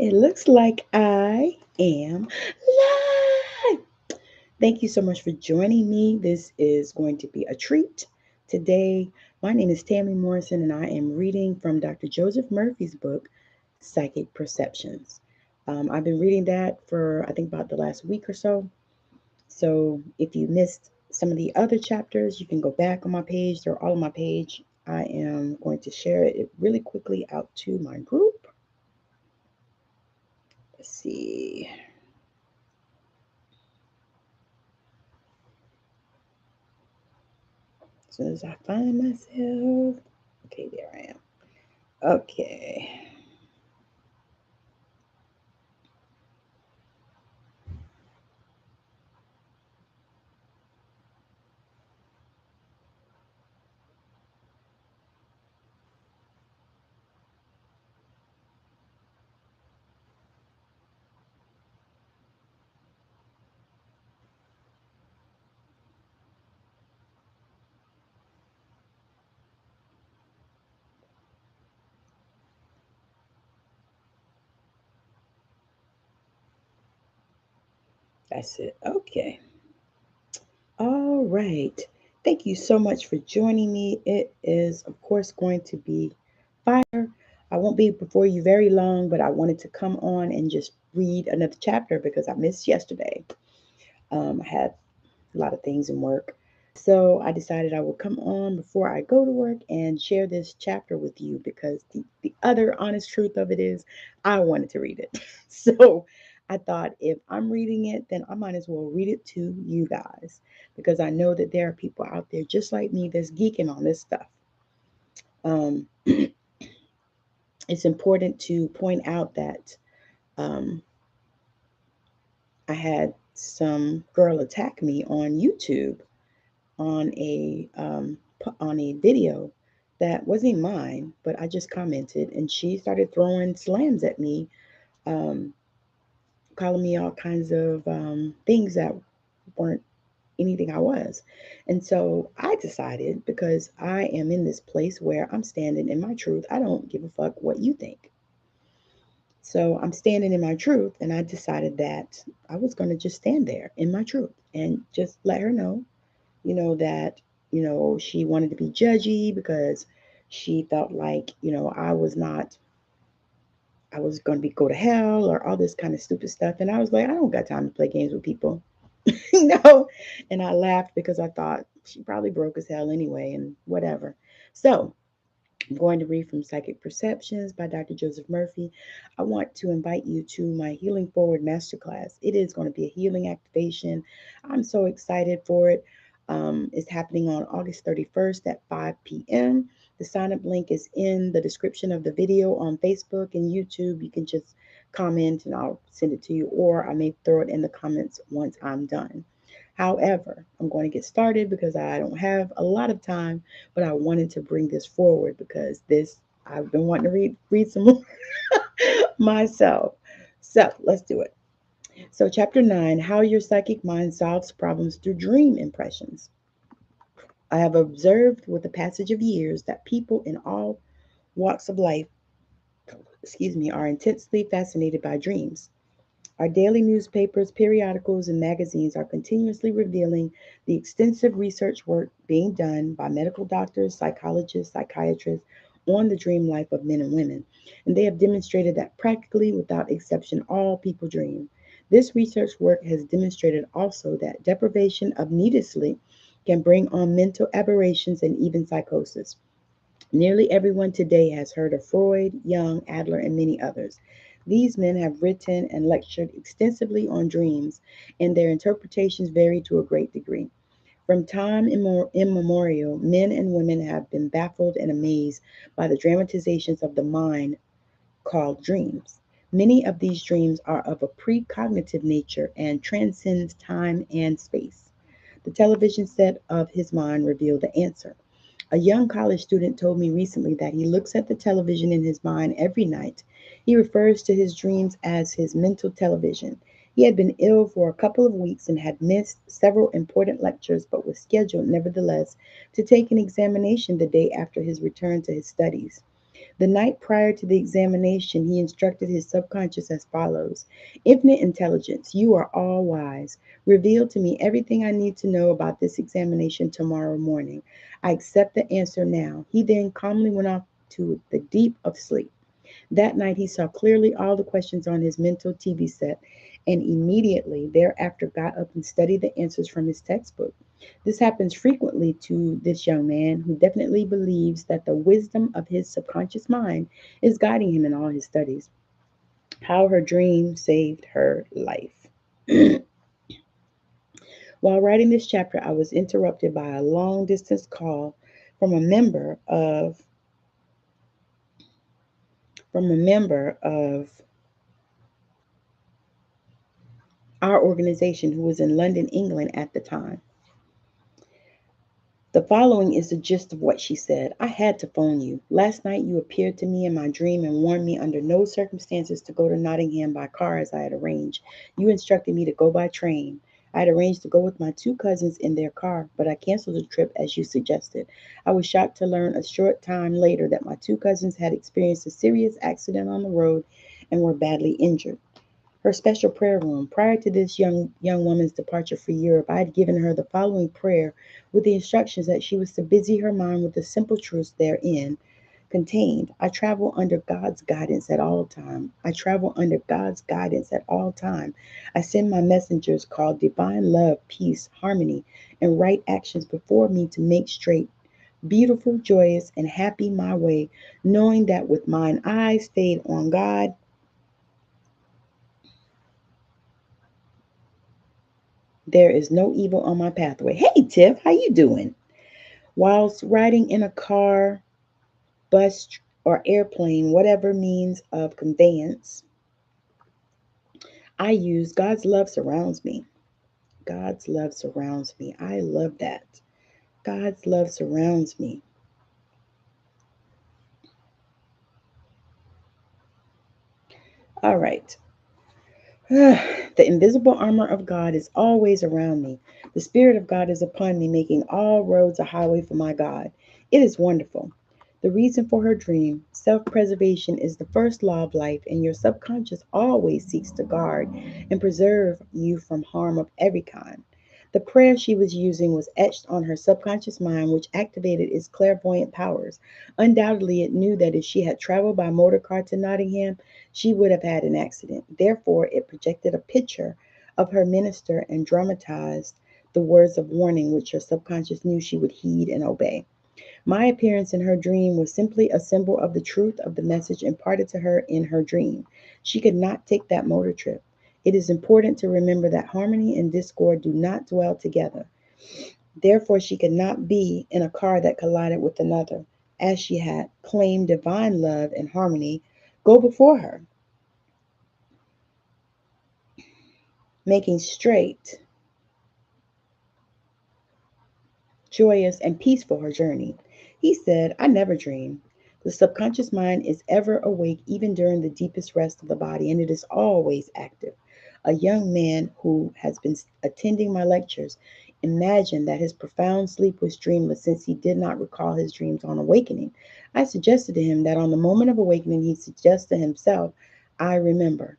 It looks like I am live. Thank you so much for joining me. This is going to be a treat. Today, my name is Tammy Morrison, and I am reading from Dr. Joseph Murphy's book, Psychic Perceptions. I've been reading that for, I think, about the last week or so. So if you missed some of the other chapters, you can go back on my page. They're all on my page. I am going to share it really quickly out to my group. Let's see. As soon as I find myself. Okay, there I am. Okay. That's it. Okay. All right. Thank you so much for joining me. It is, of course, going to be fire. I won't be before you very long, but I wanted to come on and just read another chapter because I missed yesterday. I had a lot of things in work. So I decided I would come on before I go to work and share this chapter with you because the other honest truth of it is I wanted to read it. So I thought if I'm reading it, then I might as well read it to you guys because I know that there are people out there just like me that's geeking on this stuff. Um, it's important to point out that um, I had some girl attack me on YouTube on a video that wasn't mine, but I just commented, and she started throwing slams at me, um, calling me all kinds of things that weren't anything I was. And so I decided because I am in this place where I'm standing in my truth, I don't give a fuck what you think. So I'm standing in my truth, and I decided that I was going to just stand there in my truth and just let her know that, she wanted to be judgy because she felt like, I was going to be go to hell or all this kind of stupid stuff. And I was like, I don't got time to play games with people, you know? And I laughed because I thought she probably broke as hell anyway and whatever. So I'm going to read from Psychic Perceptions by Dr. Joseph Murphy. I want to invite you to my Healing Forward Masterclass. It is going to be a healing activation. I'm so excited for it. It's happening on August 31st at 5 p.m. The sign up link is in the description of the video on Facebook and YouTube. You can just comment and I'll send it to you, or I may throw it in the comments once I'm done. However, I'm going to get started because I don't have a lot of time, but I wanted to bring this forward because I've been wanting to read some more myself. So let's do it. So, chapter 9, how your psychic mind solves problems through dream impressions. I have observed with the passage of years that people in all walks of life, are intensely fascinated by dreams. Our daily newspapers, periodicals, and magazines are continuously revealing the extensive research work being done by medical doctors, psychologists, psychiatrists on the dream life of men and women. And they have demonstrated that practically without exception, all people dream. This research work has demonstrated also that deprivation of needed sleep can bring on mental aberrations and even psychosis. Nearly everyone today has heard of Freud, Jung, Adler, and many others. These men have written and lectured extensively on dreams, and their interpretations vary to a great degree. From time immemorial, men and women have been baffled and amazed by the dramatizations of the mind called dreams. Many of these dreams are of a precognitive nature and transcend time and space. The television set of his mind revealed the answer. A young college student told me recently that he looks at the television in his mind every night. He refers to his dreams as his mental television. He had been ill for a couple of weeks and had missed several important lectures, but was scheduled nevertheless to take an examination the day after his return to his studies. The night prior to the examination, he instructed his subconscious as follows: Infinite intelligence, you are all wise. Reveal to me everything I need to know about this examination tomorrow morning. I accept the answer now. He then calmly went off to the deep of sleep. That night, he saw clearly all the questions on his mental TV set and immediately thereafter got up and studied the answers from his textbook. This happens frequently to this young man who definitely believes that the wisdom of his subconscious mind is guiding him in all his studies. How her dream saved her life. While writing this chapter, I was interrupted by a long distance call from a member of from a member of our organization who was in London, England at the time. The following is the gist of what she said. I had to phone you. Last night you appeared to me in my dream and warned me under no circumstances to go to Nottingham by car as I had arranged. You instructed me to go by train. I had arranged to go with my two cousins in their car, but I canceled the trip as you suggested. I was shocked to learn a short time later that my two cousins had experienced a serious accident on the road and were badly injured. Her special prayer room. Prior to this young woman's departure for Europe, I had given her the following prayer with the instructions that she was to busy her mind with the simple truths therein contained. I travel under God's guidance at all time. I travel under God's guidance at all time. I send my messengers called divine love, peace, harmony, and right actions before me to make straight, beautiful, joyous, and happy my way, knowing that with mine eyes stayed on God, there is no evil on my pathway. Hey Tiff, how you doing? Whilst riding in a car, bus, or airplane, whatever means of conveyance, I use God's love surrounds me. God's love surrounds me. I love that. God's love surrounds me. All right. The invisible armor of God is always around me. The Spirit of God is upon me, making all roads a highway for my God. It is wonderful. The reason for her dream, self preservation, is the first law of life, and your subconscious always seeks to guard and preserve you from harm of every kind. The prayer she was using was etched on her subconscious mind, which activated its clairvoyant powers. Undoubtedly, it knew that if she had traveled by motor car to Nottingham, she would have had an accident. Therefore, it projected a picture of her minister and dramatized the words of warning which her subconscious knew she would heed and obey. My appearance in her dream was simply a symbol of the truth of the message imparted to her in her dream. She could not take that motor trip. It is important to remember that harmony and discord do not dwell together. Therefore, she could not be in a car that collided with another, as she had claimed divine love and harmony go before her, making straight, joyous, and peaceful her journey. He said, I never dream. The subconscious mind is ever awake even during the deepest rest of the body, and it is always active. A young man who has been attending my lectures imagined that his profound sleep was dreamless since he did not recall his dreams on awakening. I suggested to him that on the moment of awakening, he suggests to himself, I remember.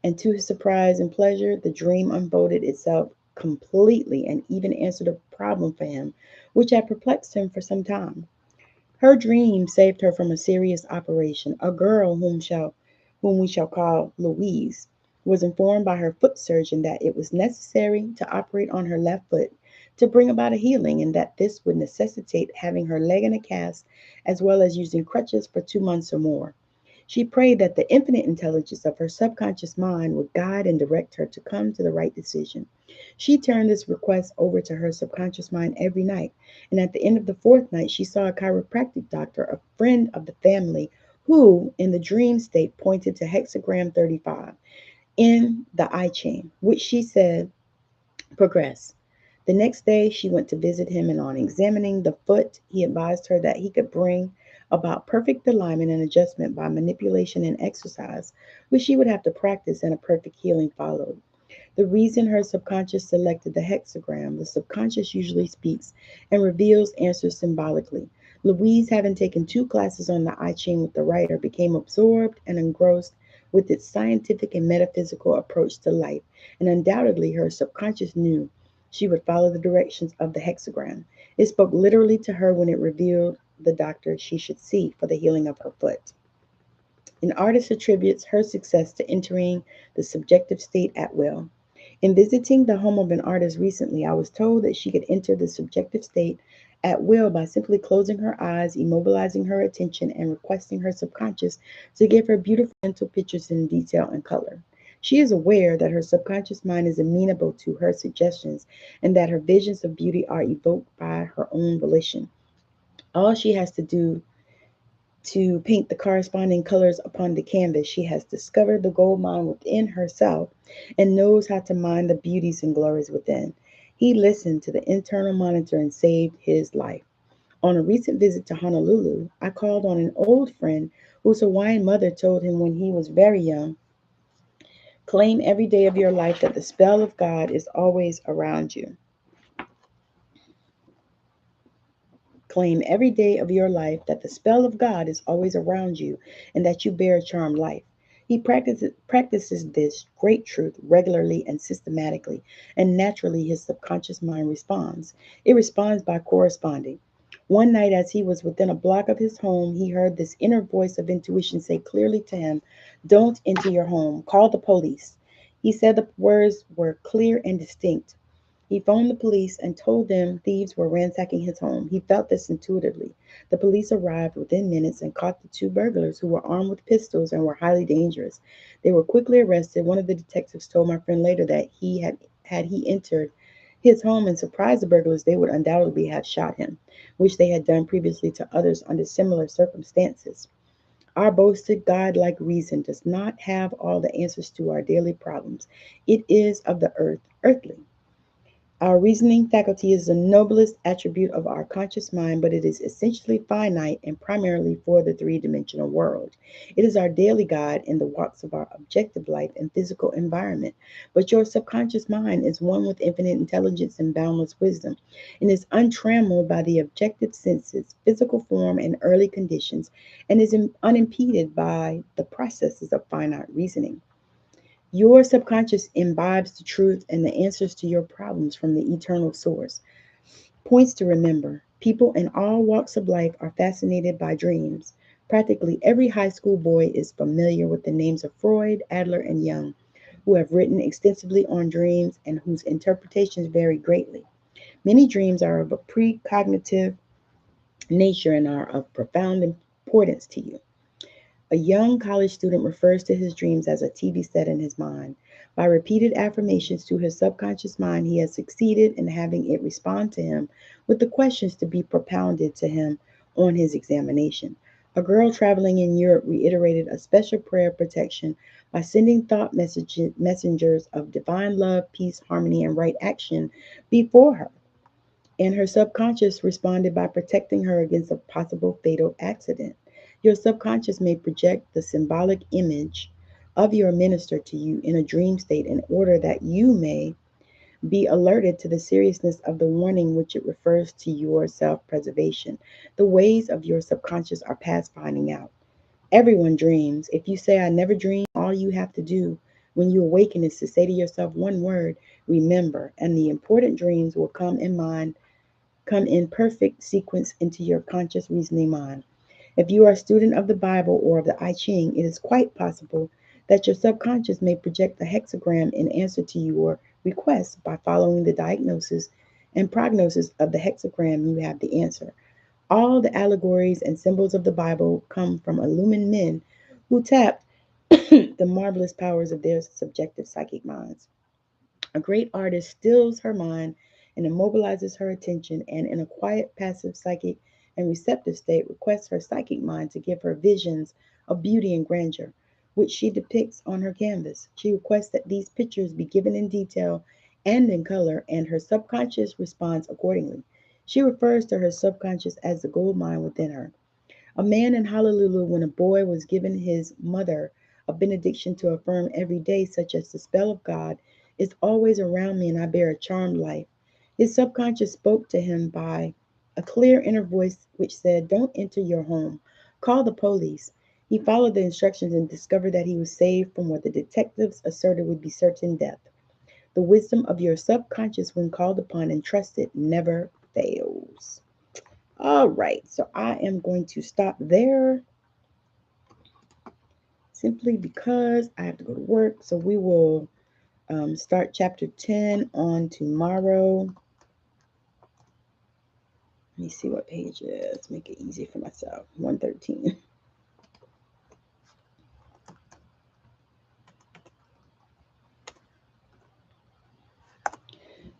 And to his surprise and pleasure, the dream unfolded itself completely and even answered a problem for him, which had perplexed him for some time. Her dream saved her from a serious operation. A girl whom we shall call Louise was informed by her foot surgeon that it was necessary to operate on her left foot to bring about a healing, and that this would necessitate having her leg in a cast as well as using crutches for 2 months or more. She prayed that the infinite intelligence of her subconscious mind would guide and direct her to come to the right decision. She turned this request over to her subconscious mind every night, and at the end of the fourth night, she saw a chiropractic doctor, a friend of the family, who, in the dream state, pointed to hexagram 35 in the I chain, which she said progress. The next day, she went to visit him, and on examining the foot, he advised her that he could bring about perfect alignment and adjustment by manipulation and exercise, which she would have to practice, and a perfect healing followed. The reason her subconscious selected the hexagram, the subconscious usually speaks and reveals answers symbolically. Louise, having taken 2 classes on the 𝐻 with the writer, became absorbed and engrossed with its scientific and metaphysical approach to life, and undoubtedly her subconscious knew she would follow the directions of the hexagram. It spoke literally to her when it revealed the doctor she should see for the healing of her foot. An artist attributes her success to entering the subjective state at will. In visiting the home of an artist recently, I was told that she could enter the subjective state at will by simply closing her eyes, immobilizing her attention, and requesting her subconscious to give her beautiful mental pictures in detail and color. She is aware that her subconscious mind is amenable to her suggestions and that her visions of beauty are evoked by her own volition. All she has to do to paint the corresponding colors upon the canvas. She has discovered the gold mine within herself and knows how to mine the beauties and glories within. He listened to the internal monitor and saved his life. On a recent visit to Honolulu, I called on an old friend whose Hawaiian mother told him when he was very young, claim every day of your life that the spell of God is always around you. Claim every day of your life that the spell of God is always around you and that you bear a charmed life. He practices this great truth regularly and systematically, and naturally his subconscious mind responds. It responds by corresponding. One night, as he was within a block of his home, he heard this inner voice of intuition say clearly to him, "Don't enter your home. Call the police." He said the words were clear and distinct. He phoned the police and told them thieves were ransacking his home. He felt this intuitively. The police arrived within minutes and caught the 2 burglars who were armed with pistols and were highly dangerous. They were quickly arrested. One of the detectives told my friend later that had he entered his home and surprised the burglars, they would undoubtedly have shot him, which they had done previously to others under similar circumstances. Our boasted God-like reason does not have all the answers to our daily problems. It is of the earthly. Our reasoning faculty is the noblest attribute of our conscious mind, but it is essentially finite and primarily for the 3 dimensional world. It is our daily guide in the walks of our objective life and physical environment. But your subconscious mind is one with infinite intelligence and boundless wisdom, and is untrammeled by the objective senses, physical form, and early conditions, and is unimpeded by the processes of finite reasoning. Your subconscious imbibes the truth and the answers to your problems from the eternal source. Points to remember: people in all walks of life are fascinated by dreams. Practically every high school boy is familiar with the names of Freud, Adler, and Jung, who have written extensively on dreams and whose interpretations vary greatly. Many dreams are of a precognitive nature and are of profound importance to you. A young college student refers to his dreams as a TV set in his mind. By repeated affirmations to his subconscious mind, he has succeeded in having it respond to him with the questions to be propounded to him on his examination. A girl traveling in Europe reiterated a special prayer of protection by sending messengers of divine love, peace, harmony, and right action before her, and her subconscious responded by protecting her against a possible fatal accident. Your subconscious may project the symbolic image of your minister to you in a dream state in order that you may be alerted to the seriousness of the warning which it refers to your self preservation. The ways of your subconscious are past finding out. Everyone dreams. If you say, "I never dream," all you have to do when you awaken is to say to yourself one word: remember, and the important dreams will come in perfect sequence into your conscious reasoning mind. If you are a student of the Bible or of the I Ching, it is quite possible that your subconscious may project the hexagram in answer to your request. By following the diagnosis and prognosis of the hexagram, you have the answer. All the allegories and symbols of the Bible come from illumined men who tapped the marvelous powers of their subjective psychic minds. A great artist stills her mind and immobilizes her attention, and in a quiet, passive, psychic, and receptive state, requests her psychic mind to give her visions of beauty and grandeur, which she depicts on her canvas. She requests that these pictures be given in detail and in color, and her subconscious responds accordingly. She refers to her subconscious as the gold mine within her. A man in Honolulu, when a boy, was given his mother a benediction to affirm every day, such as, "The spell of God is always around me and I bear a charmed life." His subconscious spoke to him by a clear inner voice which said, "Don't enter your home. Call the police." He followed the instructions and discovered that he was saved from what the detectives asserted would be certain death. The wisdom of your subconscious, when called upon and trusted, never fails. All right, so I am going to stop there simply because I have to go to work. So we will start chapter 10 on tomorrow. Let me see what page it is. Make it easy for myself. 113.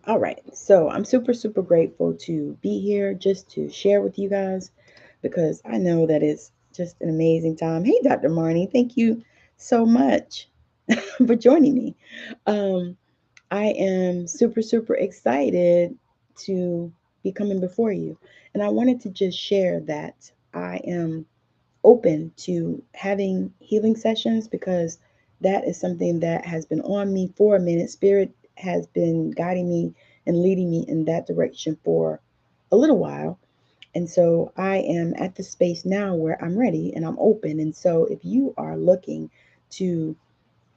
All right. So I'm super, super grateful to be here just to share with you guys because I know that it's just an amazing time. Hey, Dr. Marnie, thank you so much for joining me. Um, I am super, super excited to be coming before you. And I wanted to just share that I am open to having healing sessions because that is something that has been on me for a minute. Spirit has been guiding me and leading me in that direction for a little while. And so I am at the space now where I'm ready and I'm open. And so if you are looking to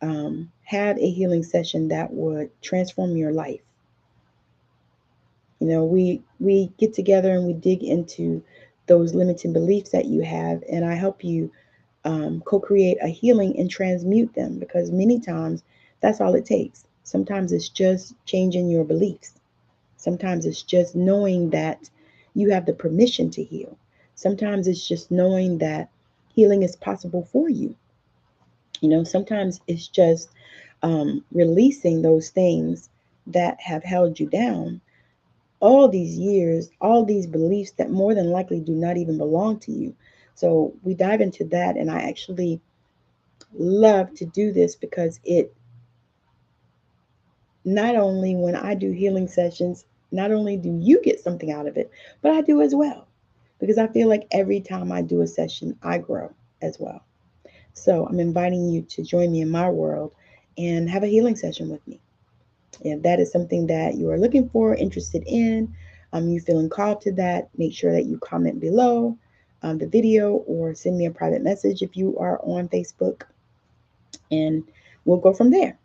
have a healing session that would transform your life, we get together and we dig into those limiting beliefs that you have, and I help you co-create a healing and transmute them because many times that's all it takes. Sometimes it's just changing your beliefs. Sometimes it's just knowing that you have the permission to heal. Sometimes it's just knowing that healing is possible for you. Sometimes it's just releasing those things that have held you down all these years, all these beliefs that more than likely do not even belong to you. So we dive into that, and I actually love to do this because it not only when I do healing sessions, not only do you get something out of it, but I do as well. Because I feel like every time I do a session, I grow as well. So I'm inviting you to join me in my world and have a healing session with me. If that is something that you are looking for, interested in, you feeling called to that, make sure that you comment below the video or send me a private message if you are on Facebook, and we'll go from there.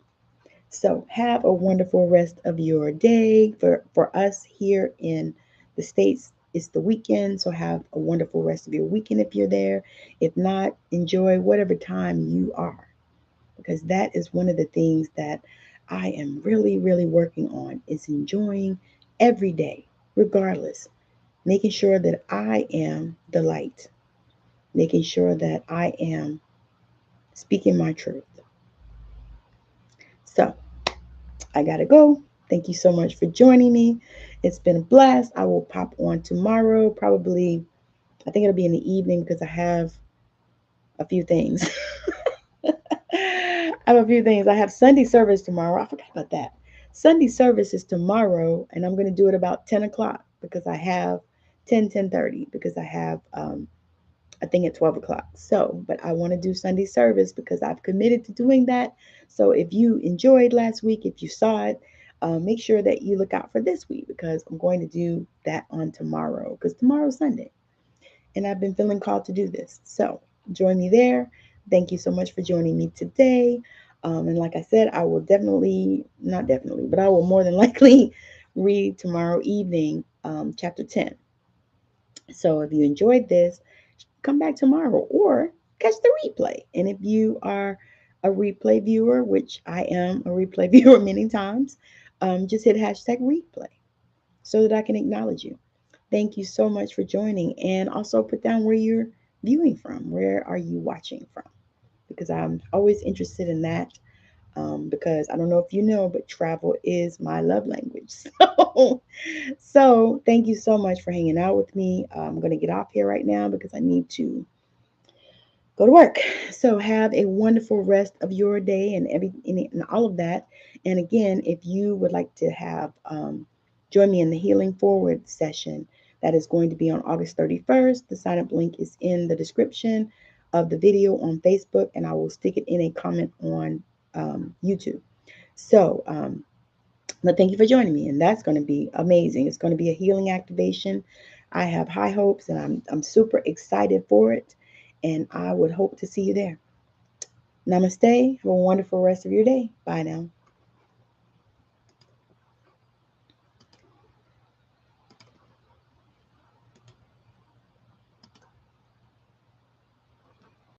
So have a wonderful rest of your day. For us here in the States, it's the weekend. So have a wonderful rest of your weekend if you're there. If not, enjoy whatever time you are, because that is one of the things that I am really, really working on is enjoying every day, regardless, making sure that I am the light, making sure that I am speaking my truth. So I gotta go. Thank you so much for joining me. It's been a blast. I will pop on tomorrow, probably, I think it'll be in the evening because I have a few things. I have a few things. I have Sunday service tomorrow. I forgot about that. Sunday service is tomorrow, and I'm going to do it about 10 o'clock because I have 10:30 because I have a thing at 12 o'clock. So, but I want to do Sunday service because I've committed to doing that. So if you enjoyed last week, if you saw it, make sure that you look out for this week because I'm going to do that on tomorrow because tomorrow's Sunday. And I've been feeling called to do this. So join me there. Thank you so much for joining me today. And like I said, I will definitely, not definitely, but I will more than likely read tomorrow evening, chapter 10. So if you enjoyed this, come back tomorrow or catch the replay. And if you are a replay viewer, which I am a replay viewer many times, just hit hashtag replay so that I can acknowledge you. Thank you so much for joining. And also put down where you're viewing from. Where are you watching from? Because I'm always interested in that. Because I don't know if you know, but travel is my love language. So thank you so much for hanging out with me. I'm going to get off here right now because I need to go to work. So have a wonderful rest of your day and all of that. And again, if you would like to have join me in the Healing Forward session that is going to be on August 31st, the sign up link is in the description of the video on Facebook, and I will stick it in a comment on YouTube. So, but thank you for joining me, and that's going to be amazing. It's going to be a healing activation I have high hopes, and I'm super excited for it. And I would hope to see you there. Namaste. Have a wonderful rest of your day. Bye now.